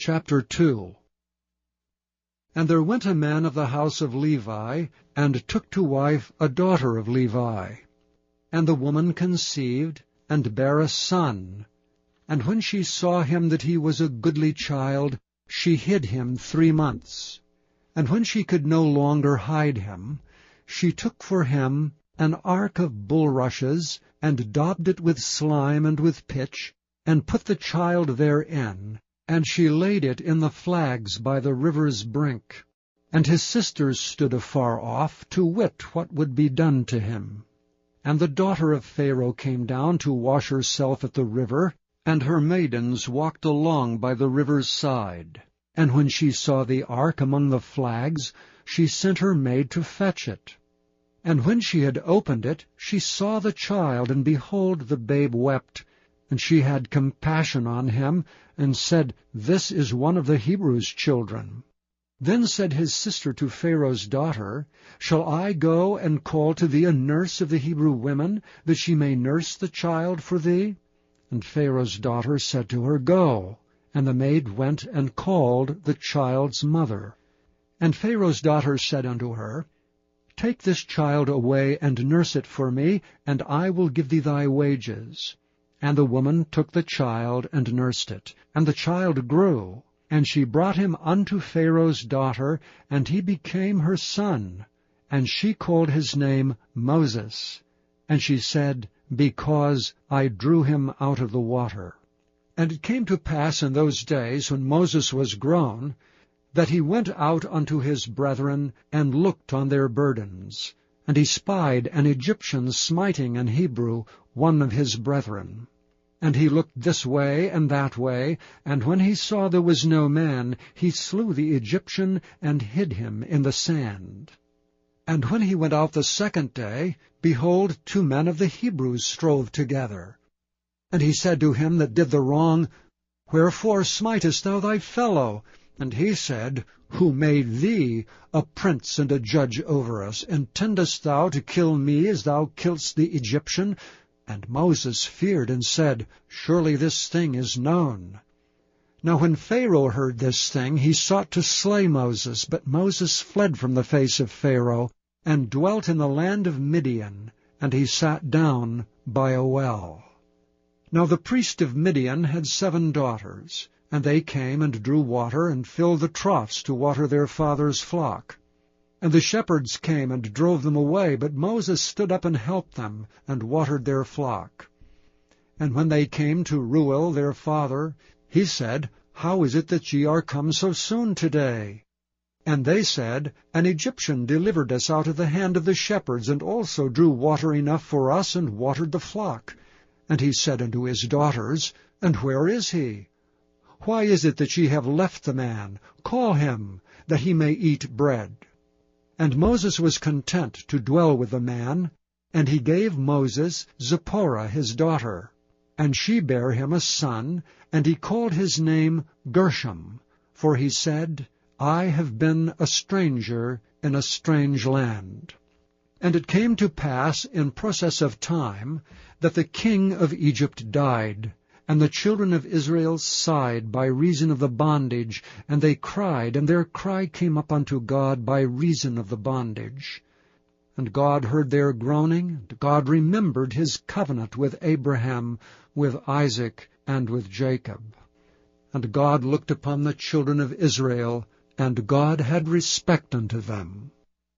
Chapter 2. And there went a man of the house of Levi, and took to wife a daughter of Levi. And the woman conceived, and bare a son. And when she saw him that he was a goodly child, she hid him 3 months. And when she could no longer hide him, she took for him an ark of bulrushes, and daubed it with slime and with pitch, and put the child therein. And she laid it in the flags by the river's brink. And his sisters stood afar off, to wit what would be done to him. And the daughter of Pharaoh came down to wash herself at the river, and her maidens walked along by the river's side. And when she saw the ark among the flags, she sent her maid to fetch it. And when she had opened it, she saw the child, and behold, the babe wept. And she had compassion on him, and said, This is one of the Hebrews' children. Then said his sister to Pharaoh's daughter, Shall I go and call to thee a nurse of the Hebrew women, that she may nurse the child for thee? And Pharaoh's daughter said to her, Go. And the maid went and called the child's mother. And Pharaoh's daughter said unto her, Take this child away, and nurse it for me, and I will give thee thy wages. And the woman took the child, and nursed it. And the child grew. And she brought him unto Pharaoh's daughter, and he became her son. And she called his name Moses. And she said, Because I drew him out of the water. And it came to pass in those days, when Moses was grown, that he went out unto his brethren, and looked on their burdens. And he spied an Egyptian smiting an Hebrew, one of his brethren. And he looked this way and that way, and when he saw there was no man, he slew the Egyptian, and hid him in the sand. And when he went out the second day, behold, 2 men of the Hebrews strove together. And he said to him that did the wrong, Wherefore smitest thou thy fellow? And he said, Who made thee a prince and a judge over us? Intendest thou to kill me as thou killedst the Egyptian? And Moses feared and said, Surely this thing is known. Now when Pharaoh heard this thing, he sought to slay Moses. But Moses fled from the face of Pharaoh, and dwelt in the land of Midian, and he sat down by a well. Now the priest of Midian had 7 daughters, and they came and drew water, and filled the troughs to water their father's flock. And the shepherds came and drove them away, but Moses stood up and helped them, and watered their flock. And when they came to Reuel their father, he said, How is it that ye are come so soon today? And they said, An Egyptian delivered us out of the hand of the shepherds, and also drew water enough for us, and watered the flock. And he said unto his daughters, And where is he? Why is it that ye have left the man? Call him, that he may eat bread. And Moses was content to dwell with the man, and he gave Moses Zipporah his daughter. And she bare him a son, and he called his name Gershom, for he said, I have been a stranger in a strange land. And it came to pass in process of time that the king of Egypt died, and the children of Israel sighed by reason of the bondage, and they cried, and their cry came up unto God by reason of the bondage. And God heard their groaning, and God remembered his covenant with Abraham, with Isaac, and with Jacob. And God looked upon the children of Israel, and God had respect unto them.